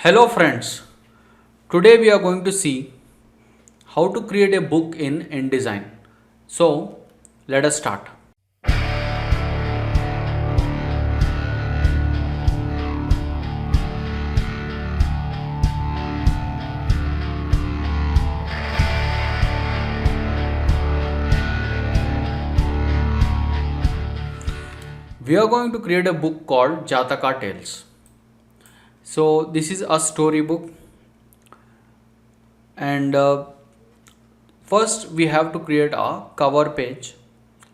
Hello friends, today we are going to see how to create a book in InDesign. So let us start. We are going to create a book called Jataka Tales. So this is a storybook and first we have to create a cover page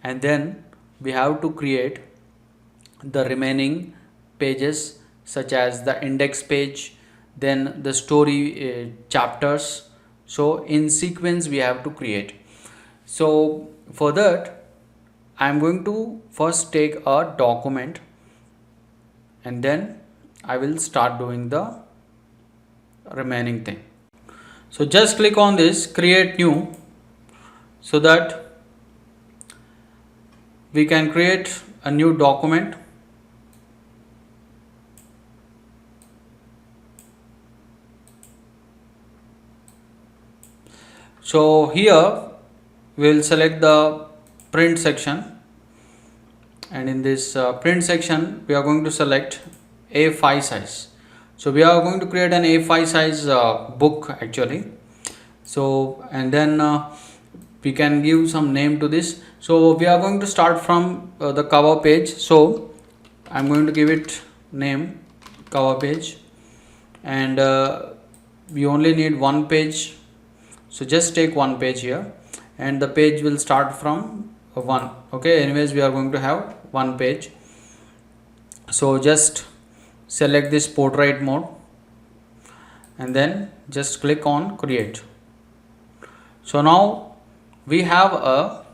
and then we have to create the remaining pages such as the index page, then the story chapters. So in sequence we have to create. So for that I am going to first take a document and then I will start doing the remaining thing. So just click on this create new so that we can create a new document. So here we will select the print section and in this print section we are going to select A5 size. So we are going to create an A5 size book actually. So and then we can give some name to this. So we are going to start from the cover page. So I'm going to give it name cover page and we only need one page. So just take one page here and the page will start from one. Okay, anyways we are going to have one page. So just select this portrait mode and then just click on create. So now we have a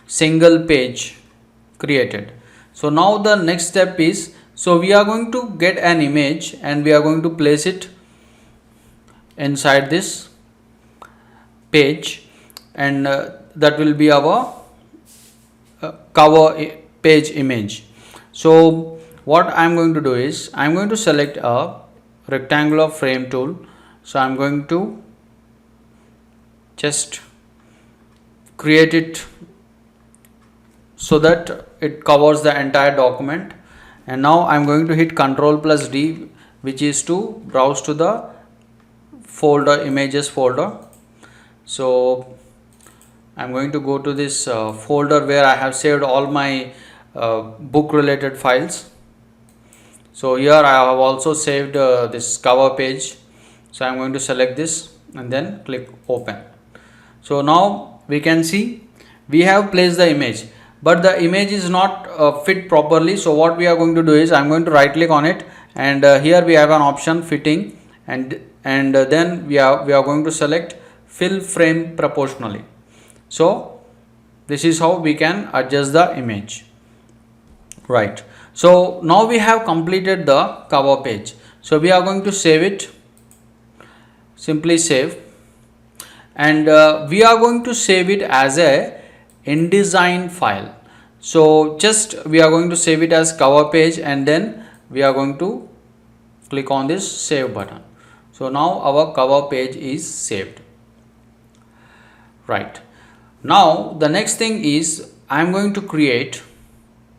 single page created. So now the next step is, so we are going to get an image and we are going to place it inside this page and that will be our cover page image. So what I am going to do is I am going to select a rectangular frame tool. So I am going to just create it so that it covers the entire document, and now I am going to hit Ctrl+D, which is to browse to the folder, images folder. So I'm going to go to this folder where I have saved all my book related files. So here I have also saved this cover page. So I'm going to select this and then click open. So now we can see we have placed the image, but the image is not fit properly. So what we are going to do is I'm going to right click on it and here we have an option fitting and then we are going to select fill frame proportionally. So this is how we can adjust the image, right? So now we have completed the cover page. So we are going to save it, simply save, and we are going to save it as a InDesign file. So just we are going to save it as cover page and then we are going to click on this save button. So now our cover page is saved, right? Now the next thing is I am going to create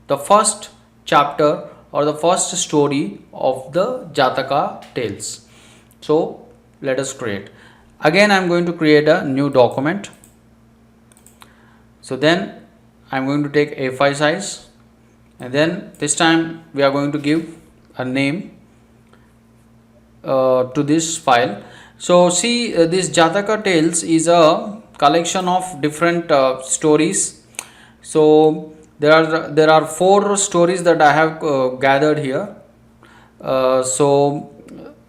the first chapter or the first story of the Jataka Tales. So let us create. Again I am going to create a new document. So then I am going to take A5 size and then this time we are going to give a name to this file. So see this Jataka Tales is a collection of different stories. So there are 4 stories that I have gathered here. So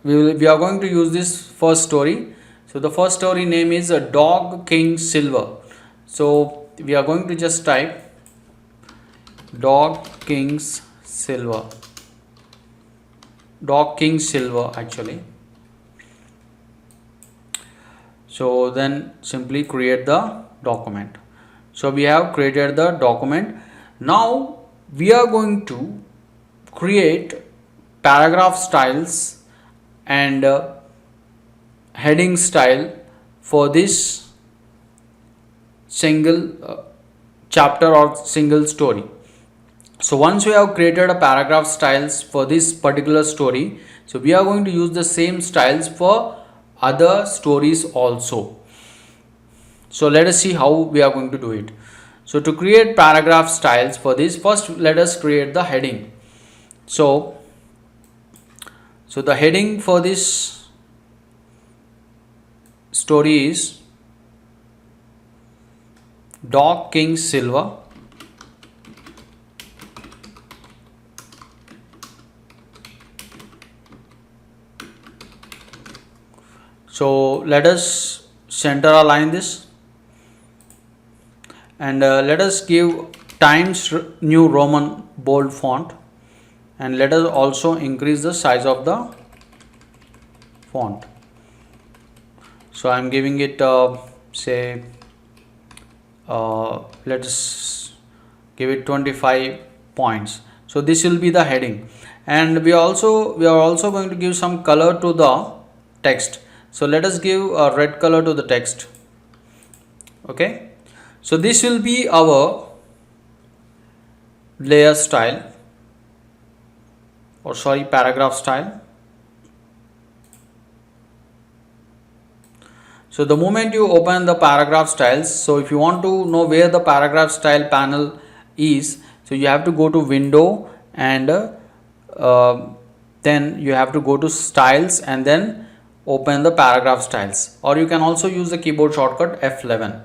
we are going to use this first story. So the first story name is Dog King Silver. So we are going to just type Dog King's Silver. Dog King Silver actually. So then simply create the document. So we have created the document. Now we are going to create paragraph styles and heading style for this single chapter or single story. So once we have created a paragraph styles for this particular story, so we are going to use the same styles for other stories also. So let us see how we are going to do it. So to create paragraph styles for this, first let us create the heading. So the heading for this story is Dog King Silver. So let us center align this, and let us give Times New Roman bold font, and let us also increase the size of the font. So I am giving it say let's give it 25 points. So this will be the heading, and we are also going to give some color to the text. So let us give a red color to the text. Okay, so this will be our layer style, or sorry, paragraph style. So the moment you open the paragraph styles, so if you want to know where the paragraph style panel is, so you have to go to window, and then you have to go to styles and then open the paragraph styles, or you can also use the keyboard shortcut F11.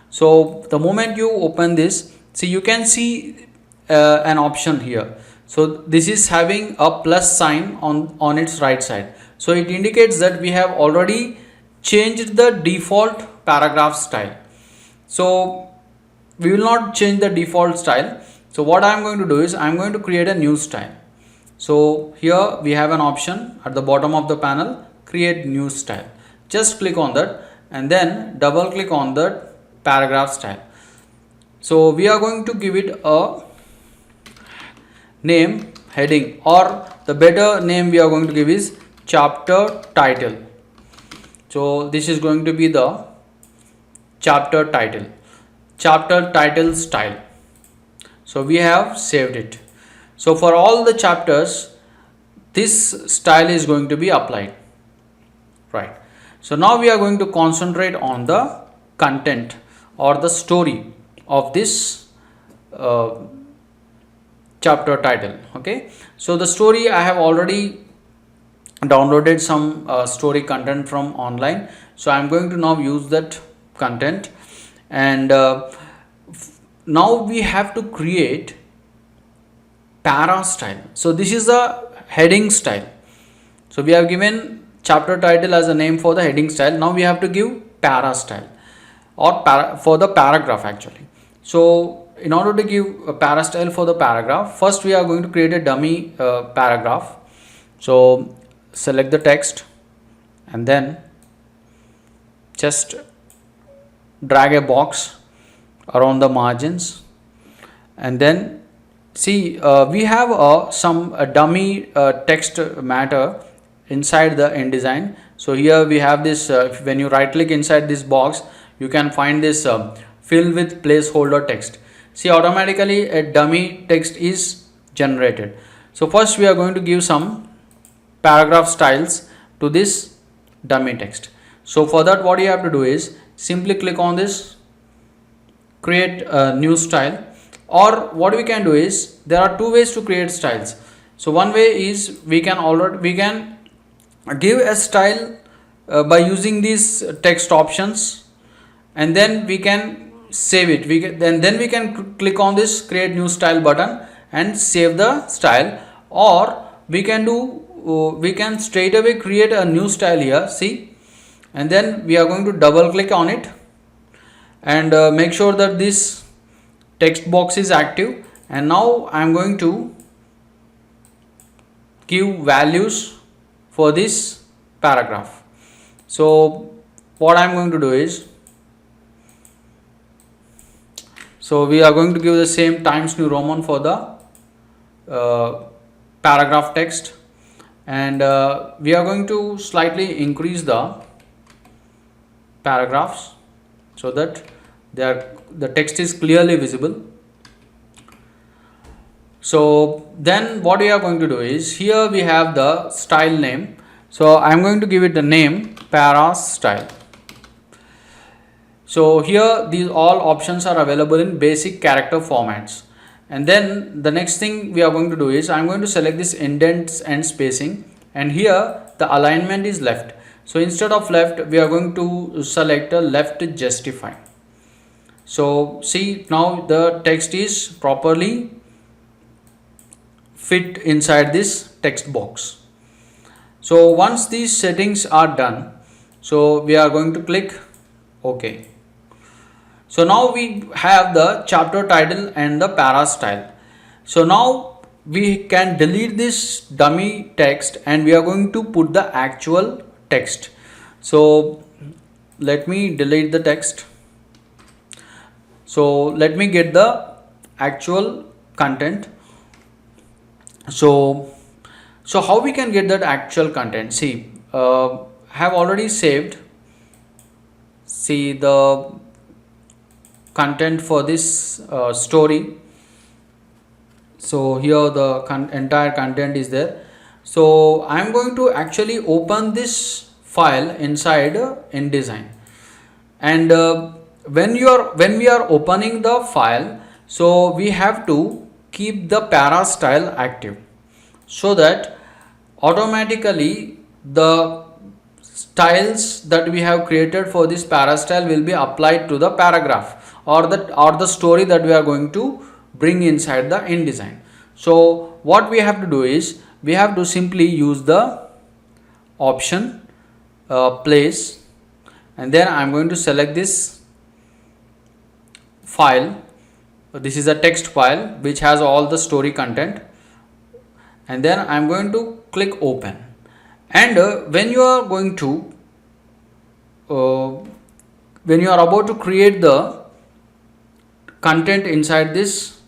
So the moment you open this, see, you can see an option here. So this is having a plus sign on its right side. So it indicates that we have already changed the default paragraph style. So we will not change the default style. So what I am going to do is I am going to create a new style. So here we have an option at the bottom of the panel, create new style. Just click on that and then double click on that paragraph style. So we are going to give it a name, heading, or the better name we are going to give is chapter title. So this is going to be the chapter title style. So we have saved it. So for all the chapters, this style is going to be applied, right? So now we are going to concentrate on the content or the story of this chapter title. Okay, so the story, I have already downloaded some story content from online, so I am going to now use that content, and now we have to create para style. So this is the heading style. So we have given chapter title as a name for the heading style. Now we have to give para style, or for the paragraph actually. So in order to give a para style for the paragraph, first we are going to create a dummy paragraph. So select the text and then just drag a box around the margins, and then see we have some dummy text matter inside the InDesign. So here we have this, when you right click inside this box, you can find this fill with placeholder text. See, automatically a dummy text is generated. So first we are going to give some paragraph styles to this dummy text. So for that, what you have to do is simply click on this, create a new style, or what we can do is, there are two ways to create styles. So one way is we can give a style by using these text options, and then we can save it. Then we can click on this create new style button and save the style, or we can straight away create a new style here, see, and then we are going to double click on it and make sure that this text box is active, and now I am going to give values for this paragraph. So what I am going to do is, so we are going to give the same Times New Roman for the paragraph text, and we are going to slightly increase the paragraphs so that the text is clearly visible. So then what we are going to do is, here we have the style name, so I am going to give it the name Paras Style. So here these all options are available in basic character formats. And then the next thing we are going to do is, I am going to select this indents and spacing, and here the alignment is left. So instead of left, we are going to select a left justify. So see, now the text is properly fit inside this text box. So once these settings are done, so we are going to click OK. So now we have the chapter title and the para style. So now we can delete this dummy text and we are going to put the actual text. So let me delete the text. So let me get the actual content. So how we can get that actual content? See, have already saved. See the content for this story. So here the entire content is there. So I am going to actually open this file inside InDesign, and when we are opening the file, so we have to keep the para style active, so that automatically the styles that we have created for this para style will be applied to the paragraph or the story that we are going to bring inside the InDesign. So what we have to do is, we have to simply use the option place, and then I am going to select this file. This is a text file which has all the story content, and then I am going to click open. And when you are going to when you are about to create the content inside this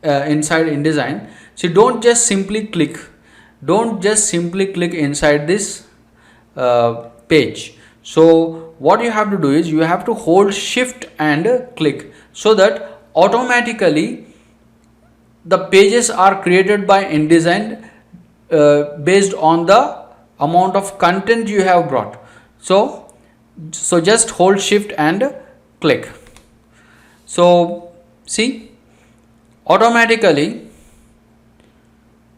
inside InDesign, so don't just simply click inside this page. So what you have to do is, you have to hold shift and click, so that automatically the pages are created by InDesign based on the amount of content you have brought. So just hold shift and click. So see, automatically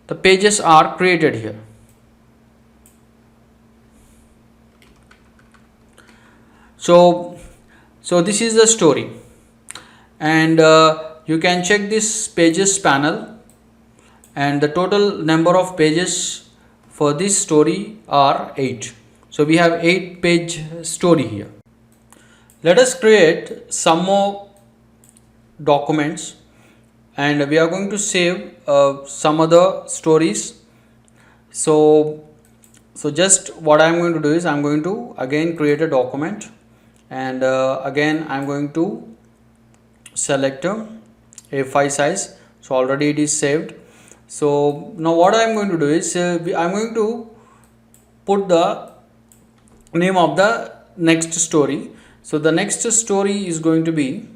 the pages are created here. So this is the story, and you can check this pages panel, and the total number of pages for this story are 8. So we have 8 page story here. Let us create some more documents, and we are going to save some other stories. So just what I am going to do is, I am going to again create a document, and again I am going to select A5 size. So already it is saved. So now what I am going to do is, I am going to put the name of the next story. So the next story is going to be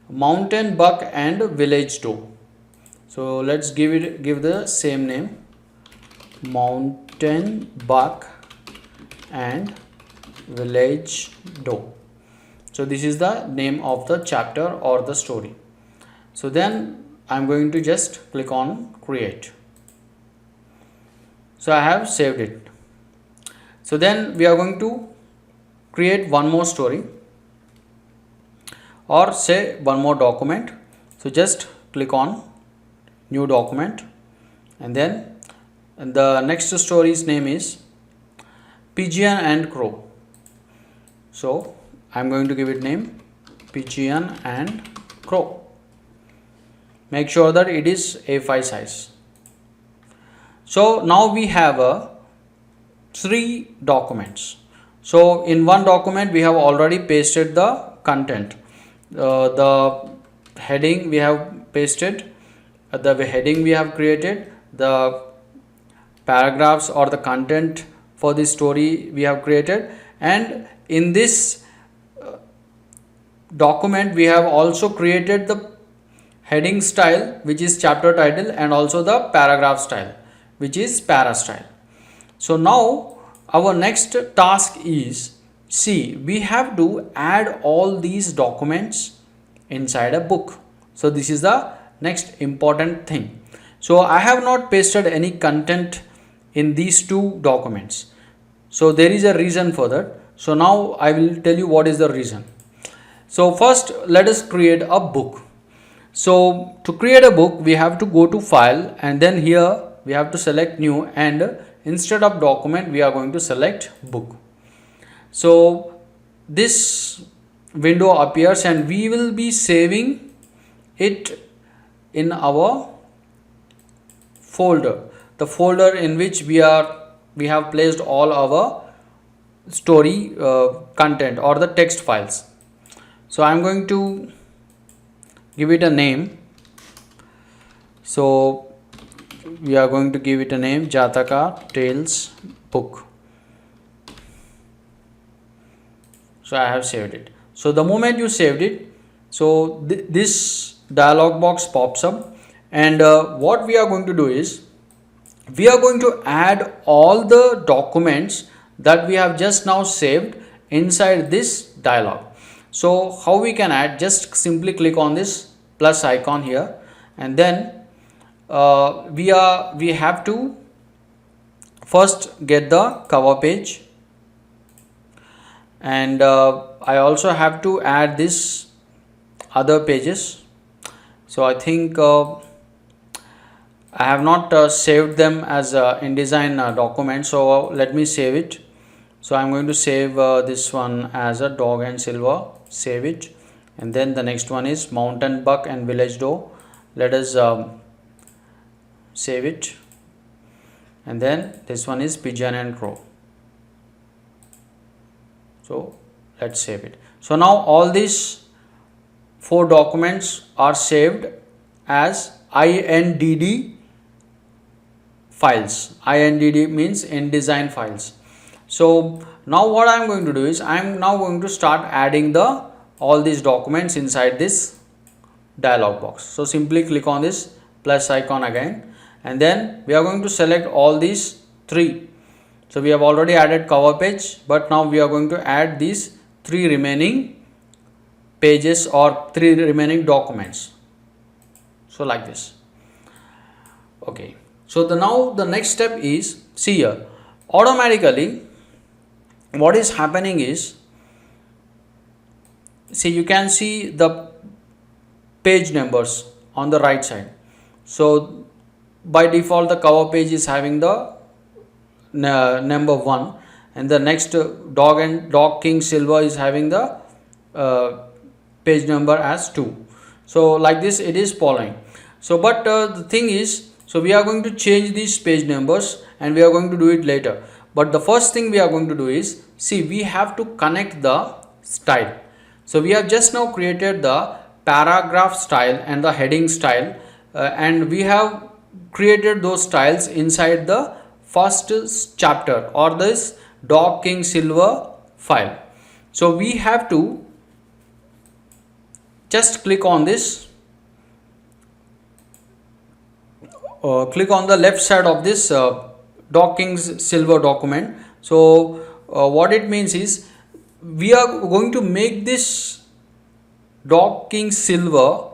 Mountain Buck and Village Doe. So let's give the same name, Mountain Buck and Village Doe. So this is the name of the chapter or the story. So then I'm going to just click on create. So I have saved it. So then we are going to create one more story, or say one more document. So just click on new document, and then the next story's name is Pigeon and Crow. So I'm going to give it name Pigeon and Crow. Make sure that it is A5 size. So now we have 3 documents. So in one document we have already pasted the content, the heading we have pasted, the heading we have created, the paragraphs or the content for this story we have created, and in this document we have also created the heading style, which is chapter title, and also the paragraph style, which is para style. So now our next task is, see, we have to add all these documents inside a book. So this is the next important thing. So I have not pasted any content in these two documents. So there is a reason for that. So now I will tell you what is the reason. So first let us create a book. So to create a book, we have to go to file, and then here we have to select new, and instead of document we are going to select book. So this window appears, and we will be saving it in our folder, the folder in which we have placed all our story content or the text files. So I am going to give it a name. So we are going to give it a name, Jataka Tales book. So I have saved it. So the moment you saved it, so this dialog box pops up, and what we are going to do is, we are going to add all the documents that we have just now saved inside this dialog. So how we can add? Just simply click on this plus icon here, and then we have to first get the cover page, and I also have to add this other pages. So I think I have not saved them as InDesign document, so let me save it. So I'm going to save this one as a dog and silver, save it, and then the next one is mountain buck and village doe. Let us save it, and then this one is pigeon and crow. So let's save it. So now all these 4 documents are saved as INDD files. INDD means InDesign files. So now what I am going to do is, I am now going to start adding all these documents inside this dialog box. So simply click on this plus icon again, and then we are going to select all these 3. So we have already added cover page, but now we are going to add these 3 remaining pages or 3 remaining documents. So like this. Okay. So now the next step is, see here, automatically what is happening is, see, you can see the page numbers on the right side. So by default the cover page is having the number 1, and the next dog king silver is having the page number as 2. So like this it is following. So but the thing is, so we are going to change these page numbers, and we are going to do it later. But the first thing we are going to do is, see, we have to connect the style. So we have just now created the paragraph style and the heading style, and we have created those styles inside the first chapter or this dog king silver file. So we have to just click on this, click on the left side of this dog king's silver document. So what it means is, we are going to make this dog king silver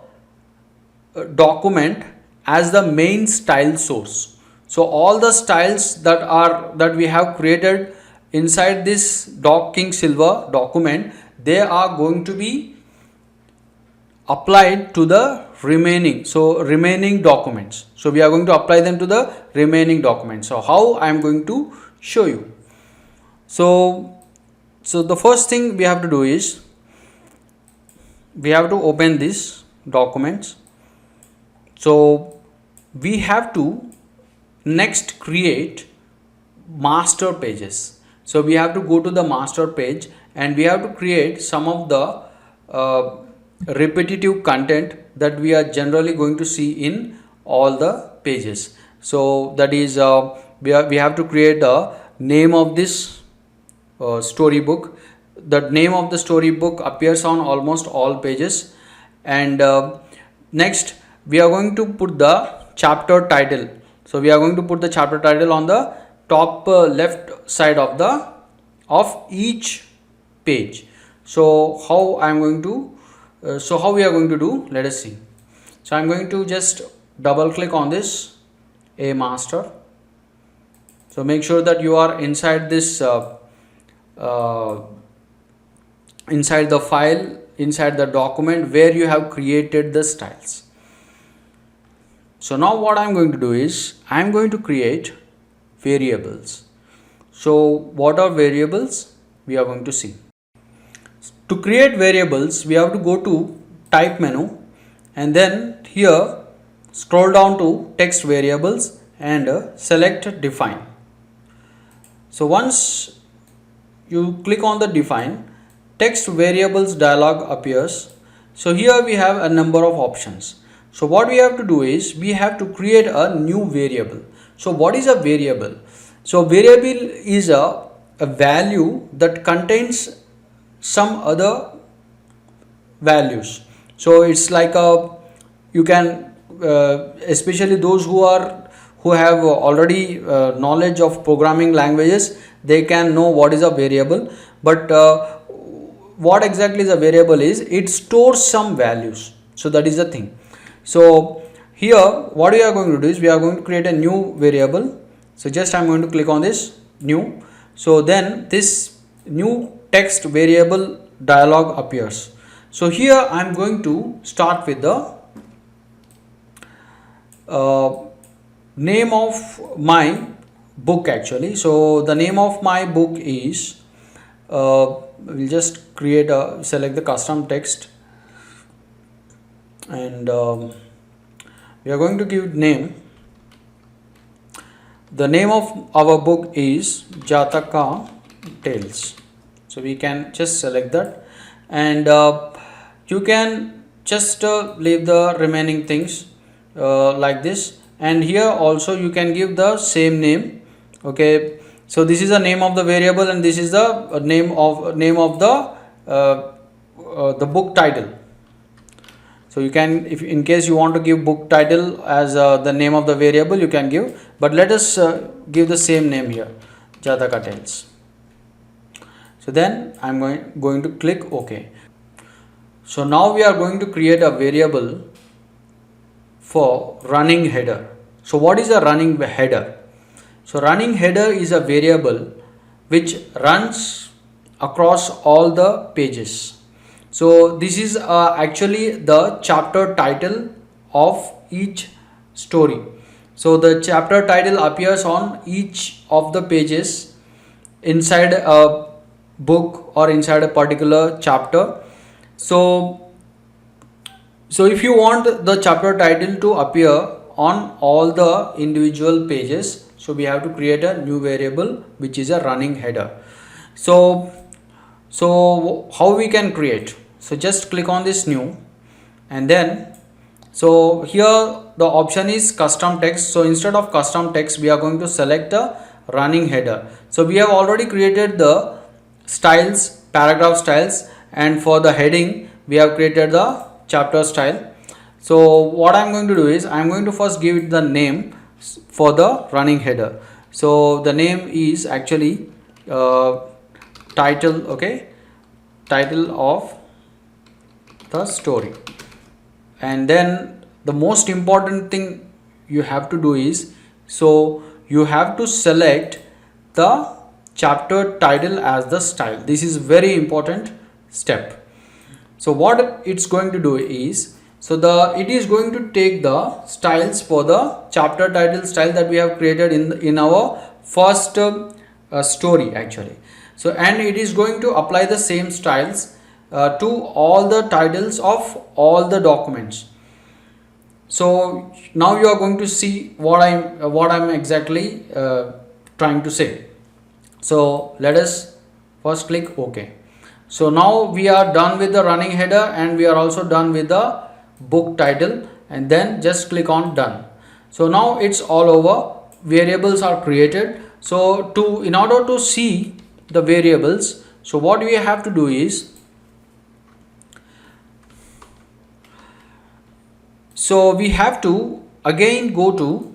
document as the main style source. So all the styles that we have created inside this dog king silver document, they are going to be applied to the remaining documents. So we are going to apply them to the remaining documents. So how I am going to show you. So the first thing we have to do is, we have to open these documents. So we have to next create master pages. So we have to go to the master page, and we have to create some of the repetitive content that we are generally going to see in all the pages. So that is we have to create a name of this storybook. The name of the storybook appears on almost all pages. And next we are going to put the chapter title. So we are going to put the chapter title on the top left side of each page. So how I am going to how we are going to do, let us see. So I am going to just double click on this A master. So make sure that you are inside this inside the file, inside the document where you have created the styles. So now what I am going to do is I am going to create variables. So what are variables? We are going to see. To create variables, we have to go to type menu, and then here scroll down to text variables and select define. So once you click on the define, text variables dialog appears. So here we have a number of options. So what we have to do is we have to create a new variable. So what is a variable? So variable is a value that contains some other values. So it's like you can especially those who have already knowledge of programming languages, they can know what is a variable. But what exactly is a variable is, it stores some values. So that is the thing. So here what we are going to do is we are going to create a new variable. So just I am going to click on this new. So then this new text variable dialog appears. So here I am going to start with the name of my book actually. So the name of my book is we'll just create a select the custom text, and we are going to give name. The name of our book is Jataka Tales. So we can just select that, and you can just leave the remaining things like this. And here also you can give the same name. Okay, so this is the name of the variable, and this is the name of the book title. So you can, if in case you want to give book title as the name of the variable, you can give, but let us give the same name here, Jataka Tales. So then I am going to click OK. So now we are going to create a variable for running header. So what is a running header? So running header is a variable which runs across all the pages. So this is actually the chapter title of each story. So the chapter title appears on each of the pages inside a book or inside a particular chapter. So if you want the chapter title to appear on all the individual pages, so we have to create a new variable which is a running header. So how we can create? So just click on this new, and then so here the option is custom text. So instead of custom text, we are going to select the running header. So we have already created the styles, paragraph styles, and for the heading we have created the chapter style. So what I am going to do is I am going to first give it the name for the running header. So the name is actually title, okay, title of the story. And then the most important thing you have to do is, so you have to select the chapter title as the style. This is very important step. So what it's going to do is, so it is going to take the styles for the chapter title style that we have created in our first story actually. So and it is going to apply the same styles to all the titles of all the documents. So now you are going to see what I'm exactly trying to say. So let us first click OK. So now we are done with the running header, and we are also done with the book title, and then just click on done. So now it's all over, variables are created. So in order to see the variables, so what we have to do is, so we have to again go to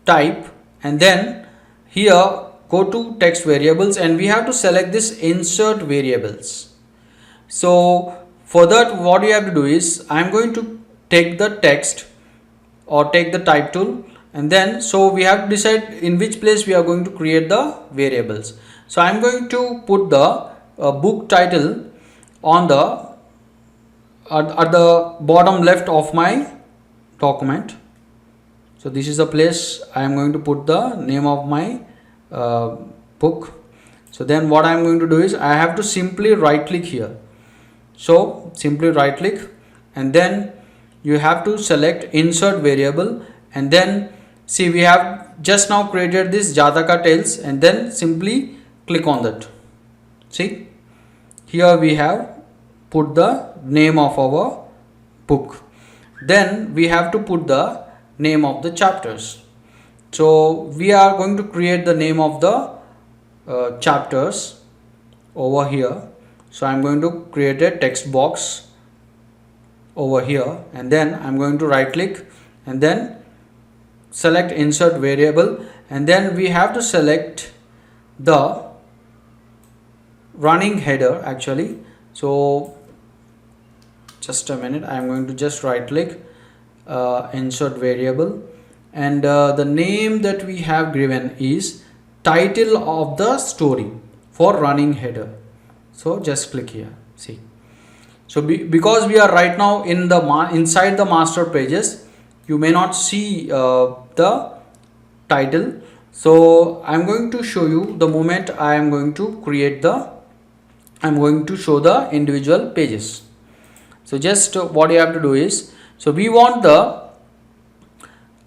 type, and then here go to text variables, and we have to select this insert variables. So for that, what we have to do is, I'm going to take the text or take the type tool, and then so we have to decide in which place we are going to create the variables. So I'm going to put the book title on the at the bottom left of my document. So this is the place I am going to put the name of my book. So then what I am going to do is, I have to simply right click here. So simply right click, and then you have to select insert variable, and then see, we have just now created this Jataka Tales, and then simply click on that. See, here we have put the name of our book. Then we have to put the name of the chapters. So we are going to create the name of the chapters over here. So I'm going to create a text box over here, and then I'm going to right click, and then select insert variable, and then we have to select the running header actually. So just a minute, I'm going to just right click, insert variable, and the name that we have given is title of the story for running header. So just click here, see. So because we are right now in the inside the master pages, you may not see the title. So I'm going to show you the moment I am going to create I'm going to show the individual pages. So just what you have to do is, so we want the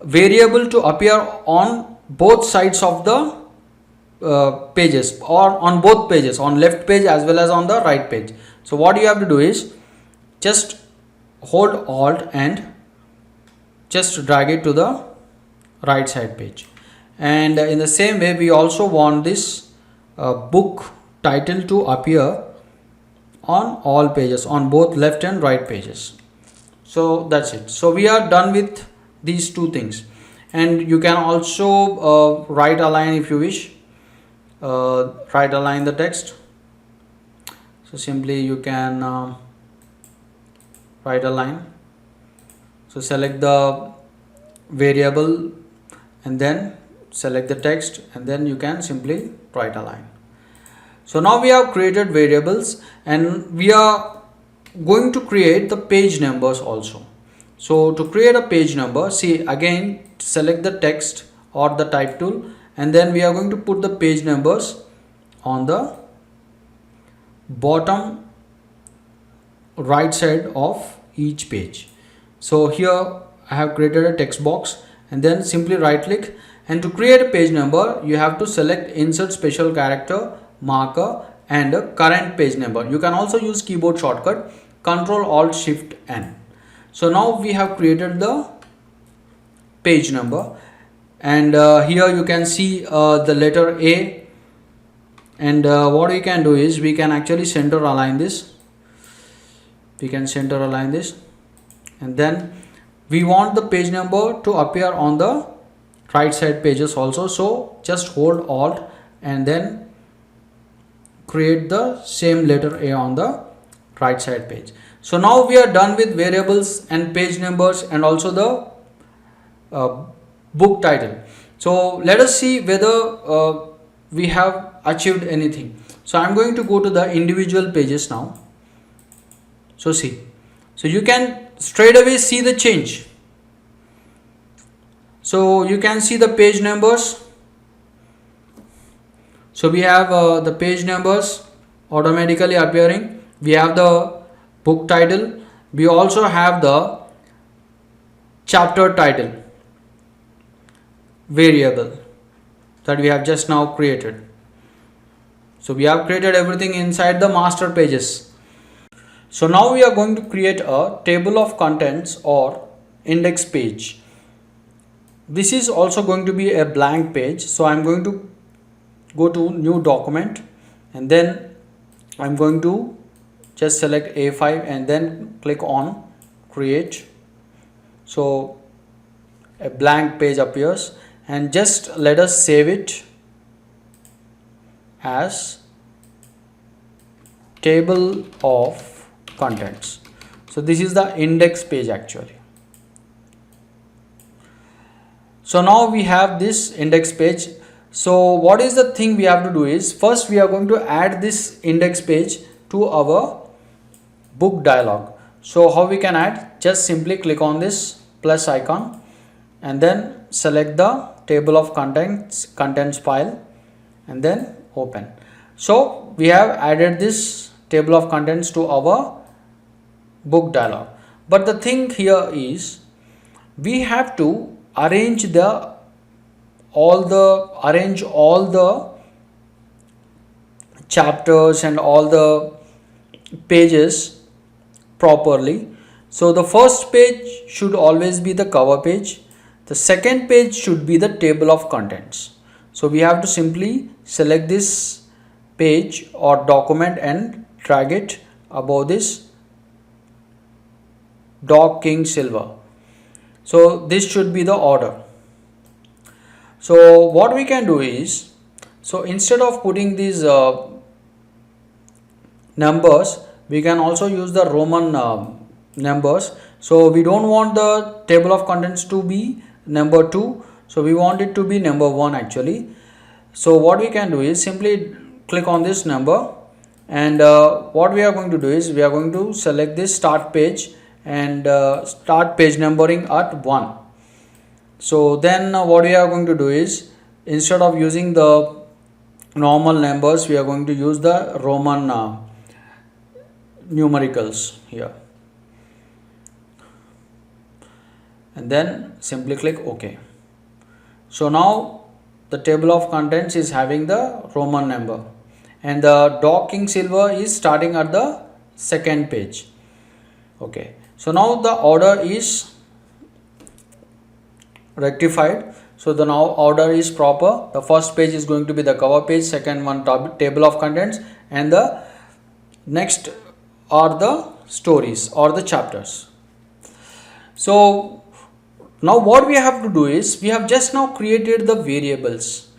variable to appear on both sides of the pages, or on both pages, on left page as well as on the right page. So what you have to do is, just hold Alt and just drag it to the right side page. And in the same way, we also want this book title to appear on all pages, on both left and right pages. So that's it. So we are done with these two things, and you can also right align if you wish. Right align the text. So simply you can right align. So select the variable, and then select the text, and then you can simply right align. So now we have created variables, and we are going to create the page numbers also. So to create a page number, see, again select the text or the type tool, and then we are going to put the page numbers on the bottom right side of each page. So here I have created a text box, and then simply right click, and to create a page number you have to select insert special character, marker, and a current page number. You can also use keyboard shortcut Ctrl Alt Shift N. So now we have created the page number, and here you can see the letter A, and what we can do is, we can actually center align this. We can center align this, and then we want the page number to appear on the right side pages also. So just hold Alt and then create the same letter A on the right side page. So now we are done with variables and page numbers, and also the book title. So let us see whether we have achieved anything. So I'm going to go to the individual pages now. So see, so you can straight away see the change. So you can see the page numbers. So we have the page numbers automatically appearing. We have the book title. We also have the chapter title variable that we have just now created. So we have created everything inside the master pages. So now we are going to create a table of contents or index page. this is also going to be a blank page. So I'm going to go to new document, and then I'm going to just select A5 and then click on create. So a blank page appears, and just let us save it as table of contents. So this is the index page actually. So now we have this index page. So what is the thing we have to do is, first we are going to add this index page to our book dialog. So how we can add? Just simply click on this plus icon and then select the table of contents file and then open. So we have added this table of contents to our book dialog. But the thing here is, we have to arrange all the chapters and all the pages properly. So the first page should always be the cover page. The second page should be the table of contents. So we have to simply select this page or document and drag it above this Dog King Silver. So this should be the order. So what we can do is, so instead of putting these numbers, we can also use the Roman numbers. So we don't want the table of contents to be number 2, so we want it to be number 1 actually. So what we can do is simply click on this number, and what we are going to do is, we are going to select this start page and start page numbering at 1. So then what we are going to do is, instead of using the normal numbers, we are going to use the Roman numericals here, and then simply click OK. So now the table of contents is having the Roman number, and the Dog King Silver is starting at the second page. Okay, so now the order is rectified. So the now order is proper. The first page is going to be the cover page, second one table of contents, and the next are the stories or the chapters. So now what we have to do is, we have just now created the variables.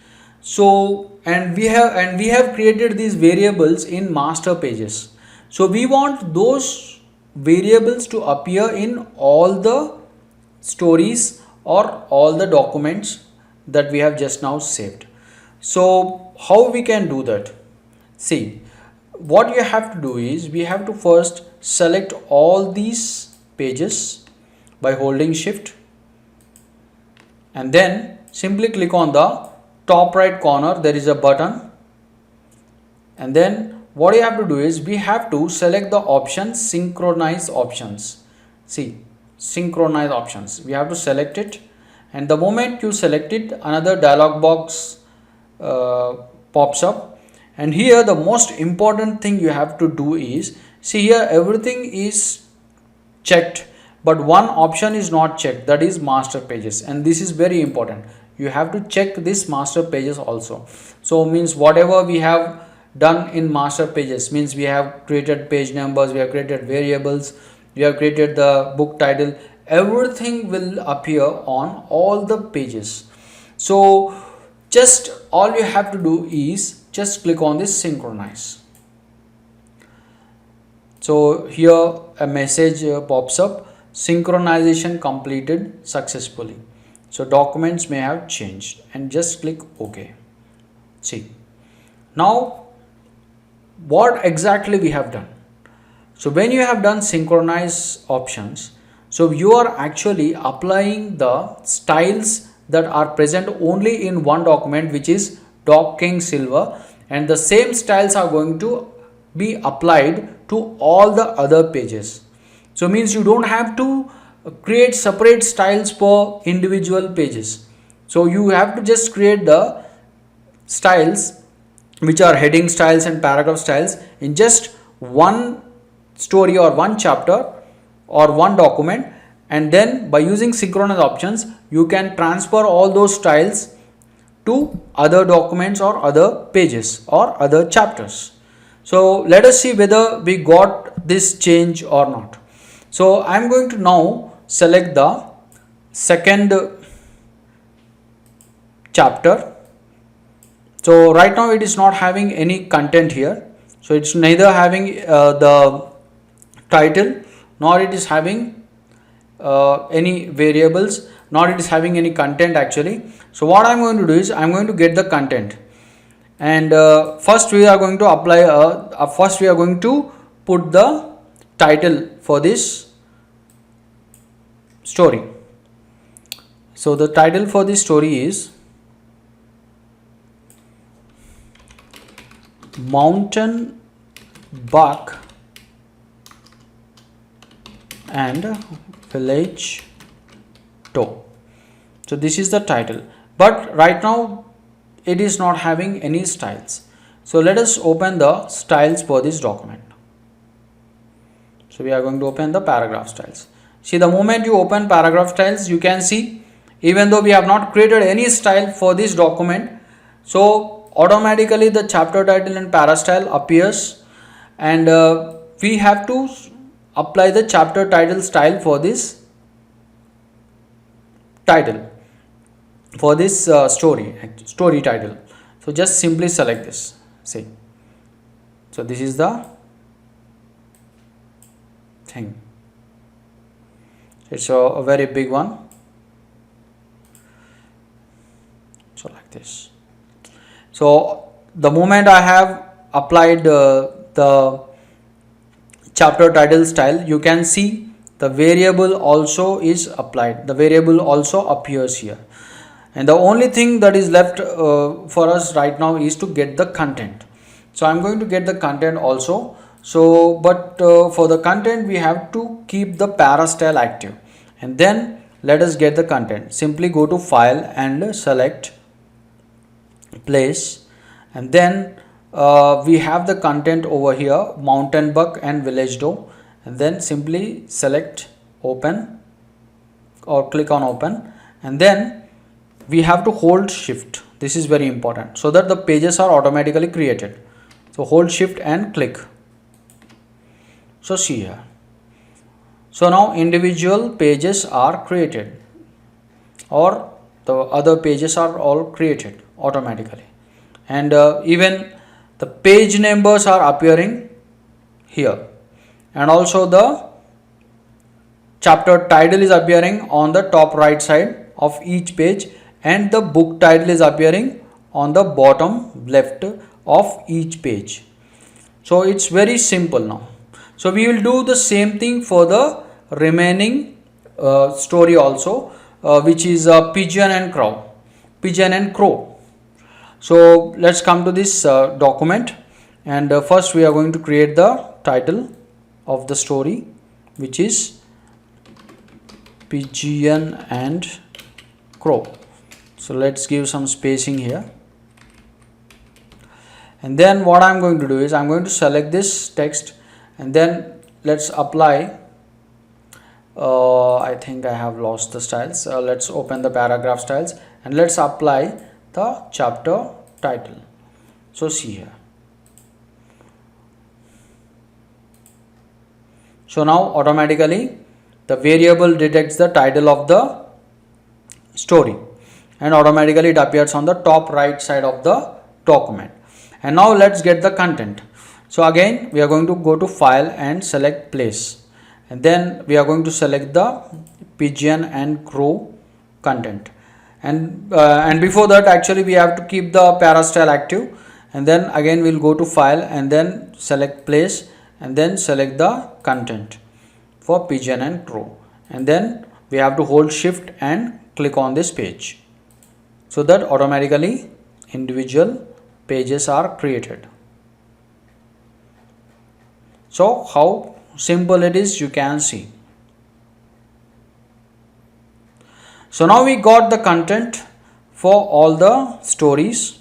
So and we have created these variables in master pages. So we want those variables to appear in all the stories or all the documents that we have just now saved. So how we can do that? See, what you have to do is, we have to first select all these pages by holding shift, and then simply click on the top right corner. There is a button, and then what you have to do is, we have to select the option synchronize options. See, synchronize options, we have to select it, and the moment you select it, another dialog box pops up. And here the most important thing you have to do is, see here everything is checked, but one option is not checked, that is master pages, and this is very important. You have to check this master pages also. So means whatever we have done in master pages, means we have created page numbers, we have created variables, we have created the book title, everything will appear on all the pages. So just all you have to do is just click on this synchronize. So here a message pops up, synchronization completed successfully. So documents may have changed, and just click OK. See, now what exactly we have done? So when you have done synchronize options, so you are actually applying the styles that are present only in one document, which is Dog King Silver, and the same styles are going to be applied to all the other pages. So means you don't have to create separate styles for individual pages. So you have to just create the styles which are heading styles and paragraph styles in just one story or one chapter or one document, and then by using synchronize options you can transfer all those styles to other documents or other pages or other chapters. So let us see whether we got this change or not. So I am going to now select the second chapter. So right now it is not having any content here. So it's neither having the title, nor it is having any variables, nor it is having any content actually. So what I'm going to do is I'm going to get the content, and first we are going to apply first we are going to put the title for this story. So the title for this story is Mountain Buck and Village Toe. So this is the title, but right now it is not having any styles. So let us open the styles for this document. So we are going to open the paragraph styles. See, the moment you open paragraph styles, you can see even though we have not created any style for this document, so automatically the chapter title and para style appears, and we have to apply the chapter title style for this title, for this story title. So just simply select this. See, so this is the thing. It's a very big one. So like this. So the moment I have applied the chapter title style, you can see the variable also is applied. The variable also appears here, and the only thing that is left for us right now is to get the content. So I'm going to get the content also. So but for the content we have to keep the para style active, and then let us get the content. Simply go to file and select place, and then we have the content over here, Mountain Buck and Village Toe, and then simply select open or click on open, and then we have to hold shift. This is very important so that the pages are automatically created. So hold shift and click. So see here. So now individual pages are created, or the other pages are all created automatically, and even the page numbers are appearing here, and also the chapter title is appearing on the top right side of each page, and the book title is appearing on the bottom left of each page. So it's very simple now. So we will do the same thing for the remaining story also, which is Pigeon and Crow. So let's come to this document, and first we are going to create the title of the story, which is Pigeon and Crow. So let's give some spacing here, and then what I'm going to do is I'm going to select this text, and then let's apply I think I have lost the styles. Let's open the paragraph styles and let's apply the chapter title. So see here. So now automatically the variable detects the title of the story, and automatically it appears on the top right side of the document. And now let's get the content. So again we are going to go to file and select place, and then we are going to select the Pigeon and Crow content, and before that actually we have to keep the para style active, and then again we'll go to file and then select place and then select the content for Pigeon and Crow, and then we have to hold shift and click on this page, so that automatically individual pages are created. So how simple it is, you can see. So now we got the content for all the stories,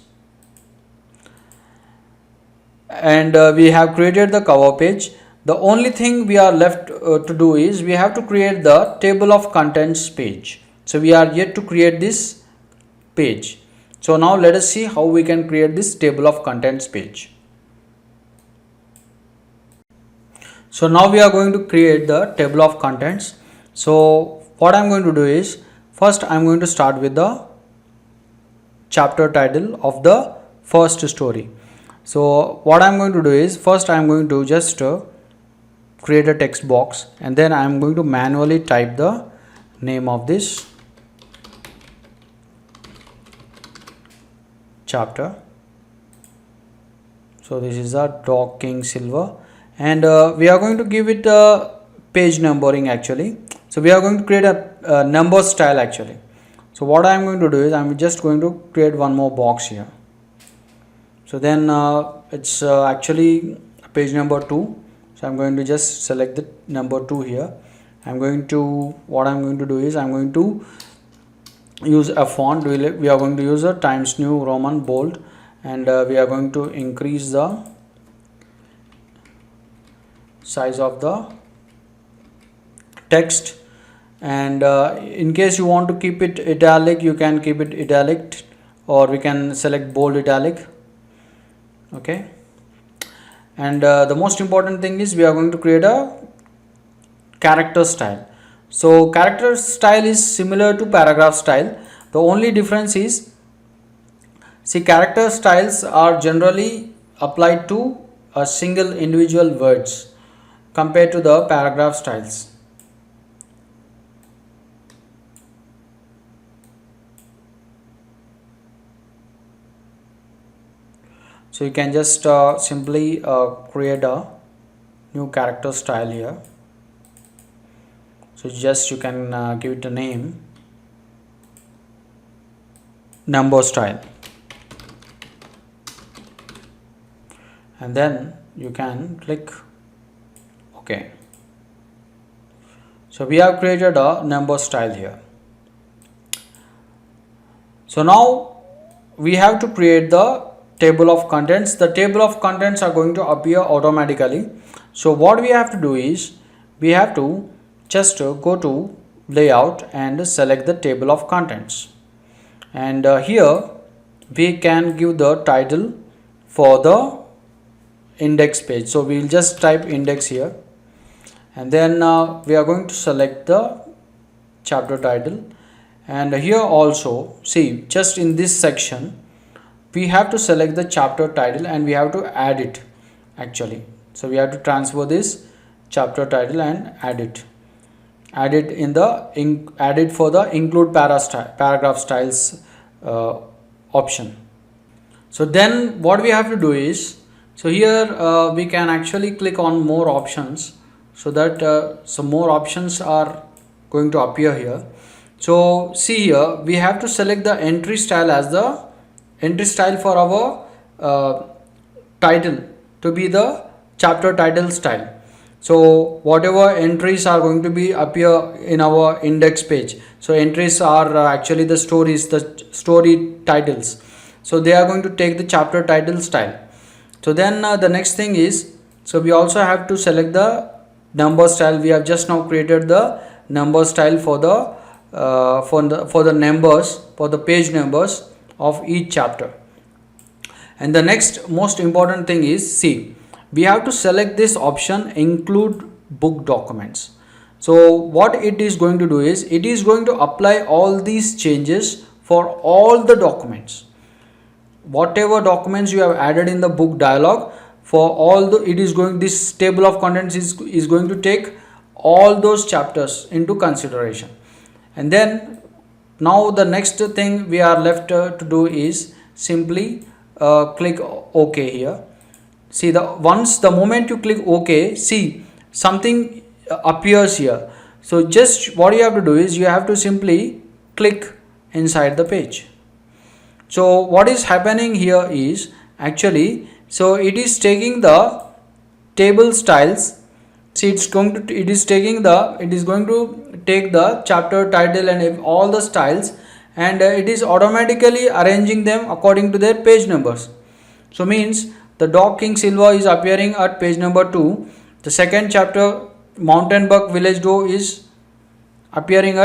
and we have created the cover page, the only thing we are left to do is we have to create the table of contents page. So we are yet to create this page. So now let us see how we can create this table of contents page. So now we are going to create the table of contents. So what I'm going to do is, first I'm going to start with the chapter title of the first story. So what I'm going to do is, first I'm going to just create a text box, and then I'm going to manually type the name of this chapter. So this is a Dog King Silver, and we are going to give it a page numbering actually. So we are going to create a number style actually. So what I am going to do is, I'm just going to create one more box here. So then it's actually page number 2. So I'm going to just select the number 2 here. What I'm going to do is, I'm going to use a font. We are going to use a Times New Roman bold, and we are going to increase the size of the text, and in case you want to keep it italic, you can keep it italic, or we can select bold italic. Okay, and the most important thing is, we are going to create a character style. So character style is similar to paragraph style. The only difference is, see, character styles are generally applied to a single individual words compared to the paragraph styles. So you can just simply create a new character style here. So just you can give it a name, number style, and then you can click OK. So we have created a number style here. So now we have to create the table of contents. The table of contents are going to appear automatically. So what we have to do is, we have to just go to layout and select the table of contents, and here we can give the title for the index page. So we will just type index here, and then we are going to select the chapter title, and here also, see, just in this section we have to select the chapter title, and we have to add it actually. So we have to transfer this chapter title and add it for the include paragraph styles option. So then what we have to do is, so here we can actually click on more options, so that some more options are going to appear here. So see, here we have to select the entry style as the entry style for our title to be the chapter title style. So whatever entries are going to be appear in our index page, so entries are actually the stories, the story titles, so they are going to take the chapter title style. So then the next thing is, so we also have to select the number style. We have just now created the number style for the numbers, for the page numbers of each chapter. And the next most important thing is, see, we have to select this option, include book documents. So what it is going to do is, it is going to apply all these changes for all the documents. Whatever documents you have added in the book dialog, for all the, it is going, this table of contents is going to take all those chapters into consideration. And then now the next thing we are left to do is simply click OK here. See, once the moment you click OK, see, something appears here. So just what you have to do is, you have to simply click inside the page. So what is happening here is, actually, so it is taking the table styles. See, it is going to take the chapter title and all the styles, and it is automatically arranging them according to their page numbers. So means the Dog King Silver is appearing at page number 2, The second chapter, Mountain Buck Village Door, is appearing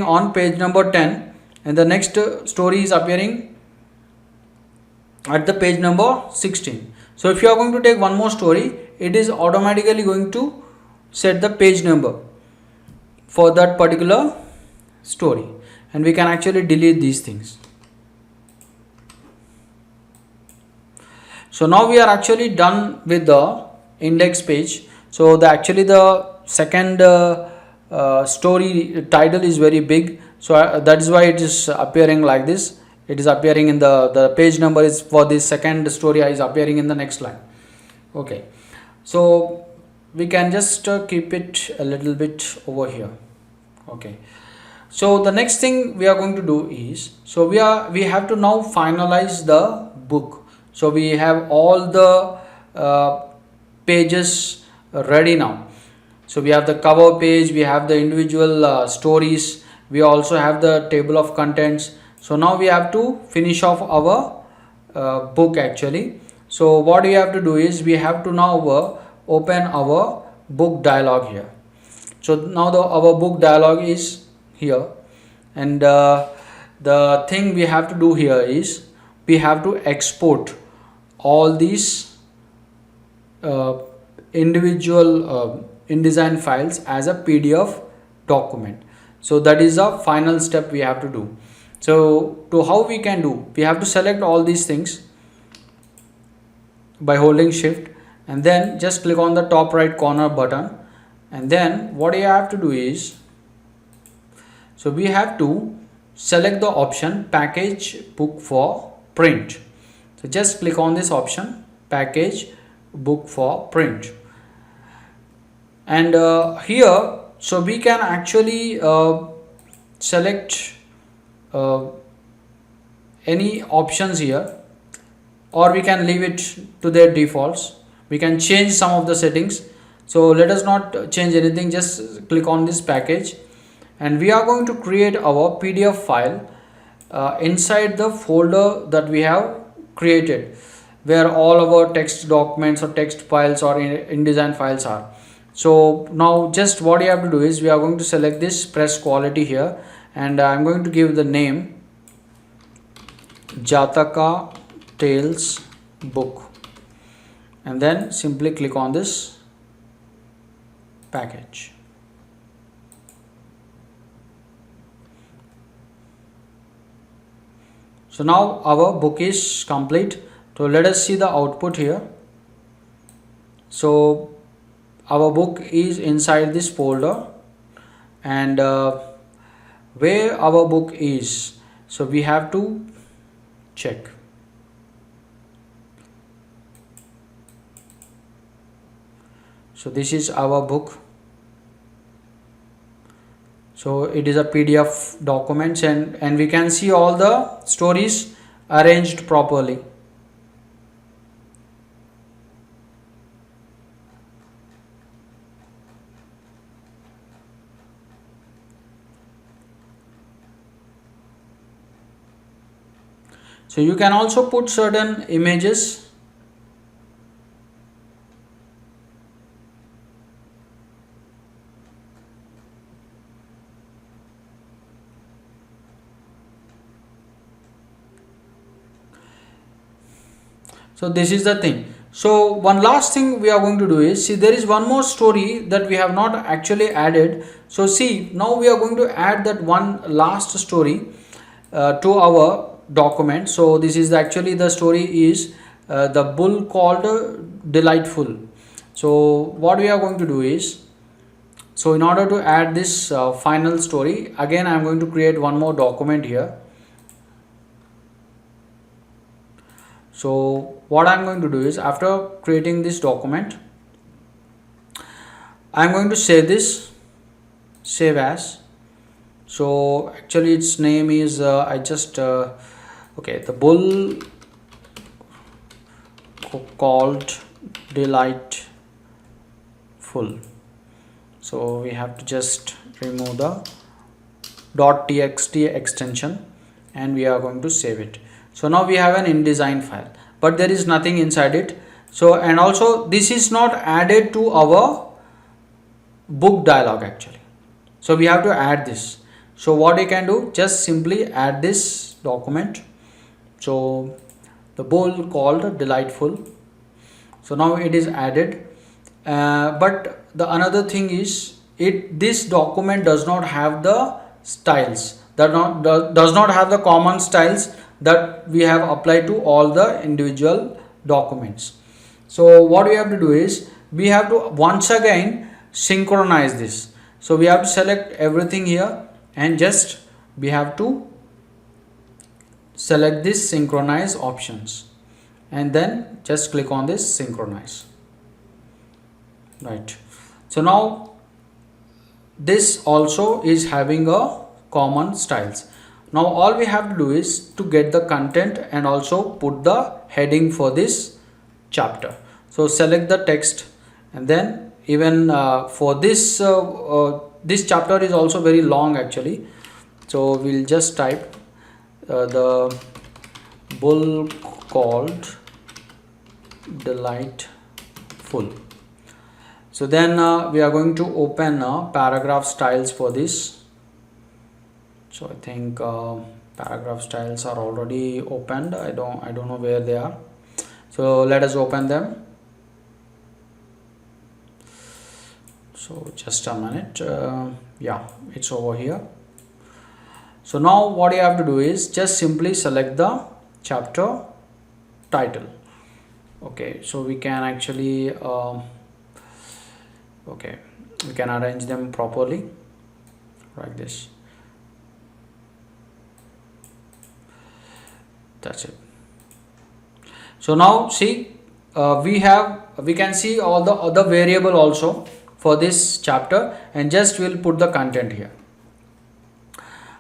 on page number 10, and the next story is appearing at the page number 16. So if you are going to take one more story, it is automatically going to set the page number for that particular story, and we can actually delete these things. So now we are actually done with the index page. So the second story title is very big, so that is why it is appearing like this. It is appearing in the page number is for this second story is appearing in the next line. Okay, so we can just keep it a little bit over here. Okay, so the next thing we are going to do is, so we have to now finalize the book. So we have all the pages ready now. So we have the cover page, we have the individual stories, we also have the table of contents. So now we have to finish off our book actually. So what we have to do is, we have to now open our book dialog here. So now our book dialog is here, and the thing we have to do here is, we have to export all these individual InDesign files as a PDF document. So that is the final step we have to do. So to how we can do, we have to select all these things by holding shift, and then just click on the top right corner button, and then what you have to do is, so we have to select the option package book for print. So just click on this option, package book for print, and here, so we can actually select any options here, or we can leave it to their defaults. We can change some of the settings. So let us not change anything, just click on this package, and we are going to create our PDF file inside the folder that we have created, where all our text documents or text files or InDesign files are. So now just what you have to do is, we are going to select this press quality here, and I'm going to give the name Jataka Tales book, and then simply click on this package. So now our book is complete. So let us see the output here. So our book is inside this folder, and where our book is, so we have to check. So this is our book. So it is a PDF documents, and we can see all the stories arranged properly. So you can also put certain images. So this is the thing. So one last thing we are going to do is, see, there is one more story that we have not actually added. So see, now we are going to add that one last story to our document. So this is actually the story is the bull called Delightful. So what we are going to do is, so in order to add this final story, again I am going to create one more document here. So what I'm going to do is, after creating this document, I'm going to save this, save as. So actually its name is okay, the bull called Delightful. So we have to just remove the .txt extension, and we are going to save it. So now we have an InDesign file, but there is nothing inside it. So, and also this is not added to our book dialog actually. So we have to add this. So what we can do, just simply add this document. So the bowl called delightful. So now it is added. But the another thing is, this document does not have the styles, does not have the common styles that we have applied to all the individual documents. So what we have to do is, we have to once again synchronize this. So we have to select everything here, and just we have to select this synchronize options, and then just click on this synchronize. Right. So now this also is having a common styles. Now all we have to do is to get the content and also put the heading for this chapter. So select the text, and then even for this this chapter is also very long actually. So we'll just type the bull called delightful. So then we are going to open paragraph styles for this. So I think paragraph styles are already opened. I don't know where they are. So let us open them. So just a minute. Yeah, it's over here. So now what you have to do is just simply select the chapter title. Okay, so we can actually okay, we can arrange them properly like this. That's it. So now see, we can see all the other variable also for this chapter, and just we'll put the content here.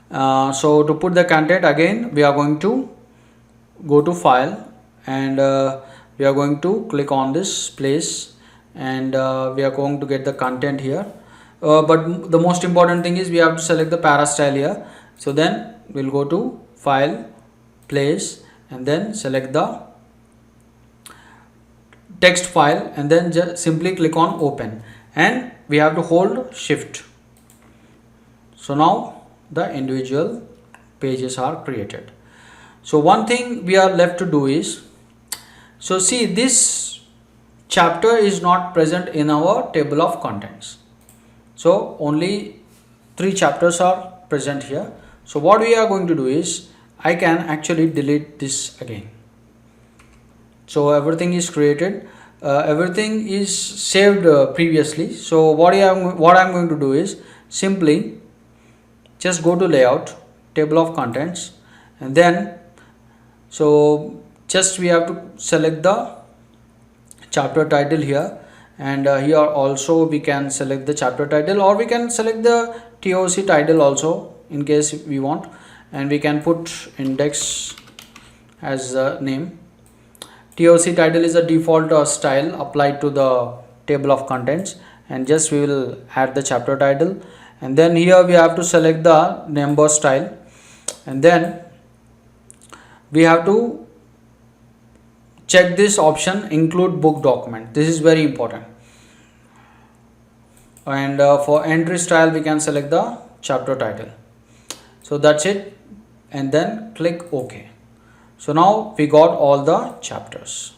So to put the content, again we are going to go to file, and we are going to click on this place, and we are going to get the content here. But the most important thing is we have to select the para style here. So then we'll go to file, place, and then select the text file, and then just simply click on open, and we have to hold shift. So now the individual pages are created. So one thing we are left to do is, so see, this chapter is not present in our table of contents. So only 3 chapters are present here. So what we are going to do is, I can actually delete this again. So everything is created, everything is saved previously. So what I'm going to do is, simply just go to layout, table of contents, and then so just we have to select the chapter title here, and here also we can select the chapter title, or we can select the TOC title also in case we want, and we can put index as the name. TOC title is a default style applied to the table of contents, and just we will add the chapter title, and then here we have to select the number style, and then we have to check this option, include book document. This is very important. And for entry style we can select the chapter title. So that's it, and then click OK. So now we got all the chapters.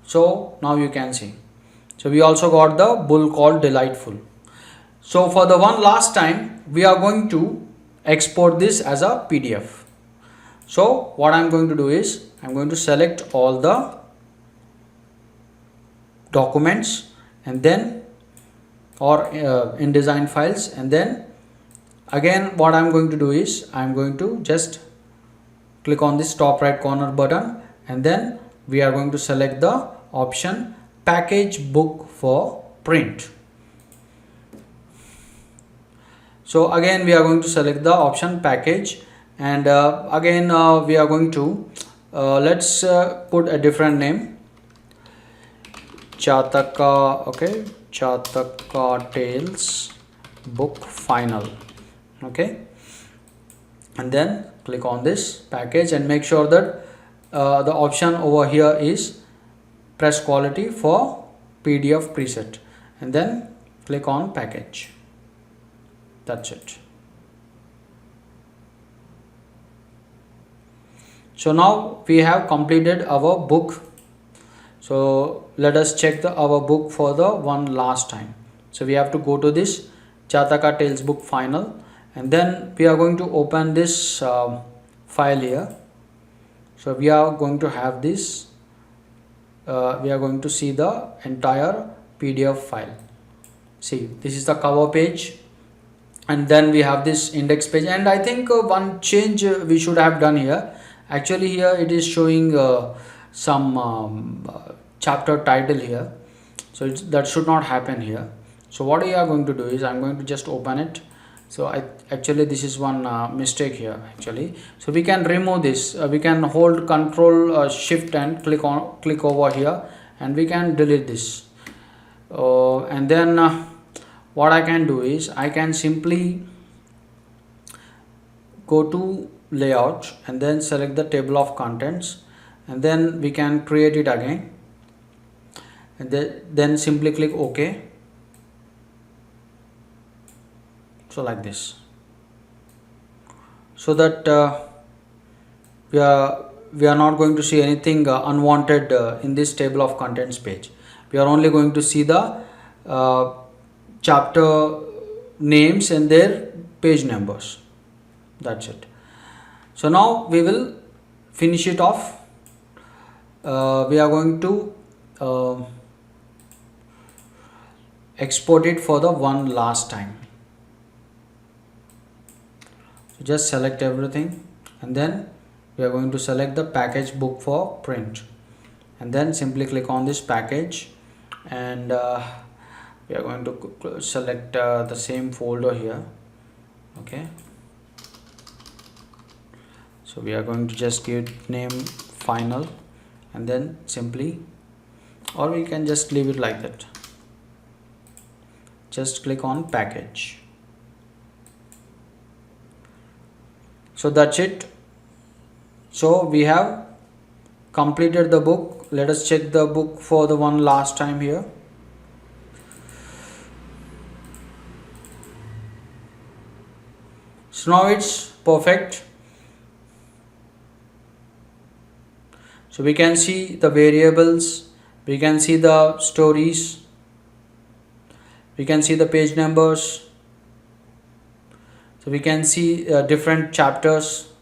So now you can see. So we also got the bull called delightful. So for the one last time, we are going to export this as a PDF. So what I'm going to do is, I'm going to select all the documents, and then or InDesign files, and then again what I'm going to do is, I'm going to just click on this top right corner button, and then we are going to select the option package book for print. So again we are going to select the option package, and again we are going to let's put a different name, Chataka. Okay, Chataka Tales book final. Okay, and then click on this package, and make sure that the option over here is press quality for PDF preset, and then click on package. That's it. So now we have completed our book. So let us check our book for the one last time. So we have to go to this Jataka Tales book final, and then we are going to open this file here. So we are going to have this, we are going to see the entire PDF file. See, this is the cover page, and then we have this index page, and I think one change we should have done here. Actually here it is showing some chapter title here, so that should not happen here. So what we are going to do is I'm going to just open it. So actually this is one mistake here actually. So we can remove this. We can hold Control Shift and click over here, and we can delete this. And then what I can do is I can simply go to layout and then select the table of contents, and then we can create it again, and then simply click OK. So like this, so that we are not going to see anything unwanted in this table of contents page. We are only going to see the chapter names and their page numbers. That's it. So now we will finish it off. We are going to export it for the one last time. So just select everything, and then we are going to select the package book for print, and then simply click on this package, and we are going to select the same folder here. Okay, so we are going to just give it name final, and then simply, or we can just leave it like that, just click on package. So that's it. So we have completed the book. Let us check the book for the one last time here. So now it's perfect. So we can see the variables, we can see the stories, we can see the page numbers, so we can see different chapters.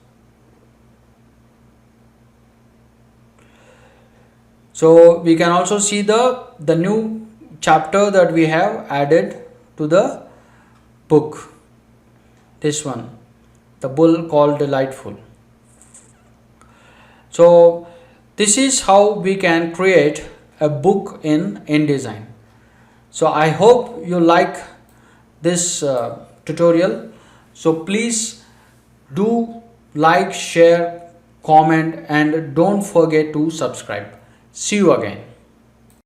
So we can also see the new chapter that we have added to the book. This one, The Bull Called Delightful. So this is how we can create a book in InDesign. So I hope you like this tutorial. So please do like, share, comment, and don't forget to subscribe. See you again.